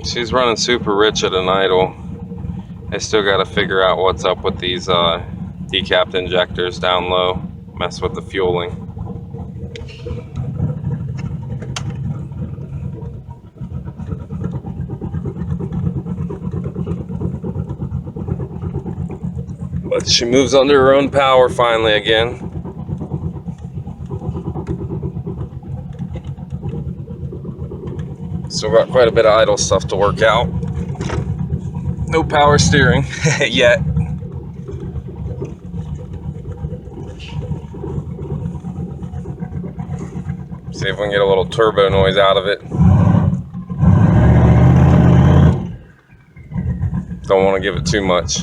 She's running super rich at an idle. I still got to figure out what's up with these decapped injectors down low. Mess with the fueling. But she moves under her own power finally again. Still got quite a bit of idle stuff to work out. No power steering yet. See if we can get a little turbo noise out of it. Don't want to give it too much.